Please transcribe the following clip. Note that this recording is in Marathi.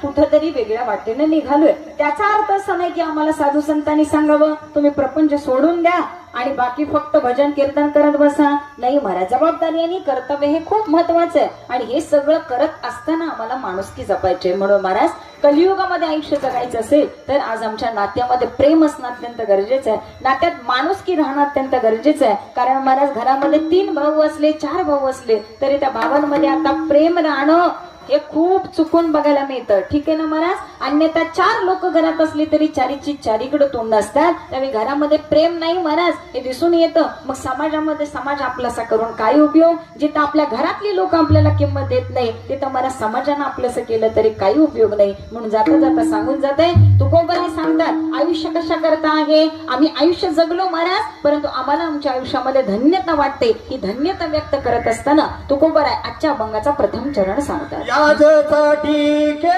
कुठंतरी वेगळ्या वाटेने निघालोय. त्याचा अर्थ असा नाही की आम्हाला साधू संतांनी सांगावं तुम्ही प्रपंच सोडून द्या आणि बाकी फक्त भजन कीर्तन करत बसा. नाही महाराज, जबाबदारी आणि कर्तव्य हे खूप महत्वाचं आहे आणि हे सगळं करत असताना आम्हाला माणुसकी जपायची. म्हणून महाराज, कलियुगामध्ये आयुष्य जगायचं असेल तर आज आमच्या नात्यामध्ये प्रेम असणं अत्यंत गरजेचं आहे. नात्यात माणुसकी राहणं अत्यंत गरजेचं आहे. कारण महाराज, घरामध्ये 3 भाऊ असले 4 भाऊ असले तरी त्या भावांमध्ये आता प्रेम राहणं हे खूप चुकून बघायला मिळतं. ठीक आहे ना महाराज? अन्यथा 4 लोक घरात असली तरी चारीची चारीकडे तोंड असतात. त्यावेळी घरामध्ये प्रेम नाही महाराज, हे दिसून येतं. मग समाजामध्ये समाज आपलासा करून काय उपयोग? जिथं आपल्या घरातली लोक आपल्याला किंमत देत नाही तिथं मला समाजानं आपलंसं केलं तरी काही उपयोग नाही. म्हणून जाता जाता सांगून जाते, तुकोबांनी सांगतात आयुष्य कशा करता आहे. आम्ही आयुष्य जगलो महाराज, परंतु आम्हाला आमच्या आयुष्यामध्ये धन्यता वाटते. ही धन्यता व्यक्त करत असताना तुकोबराय आजच्या अभंगाचा प्रथम चरण सांगतात. याजसाठी के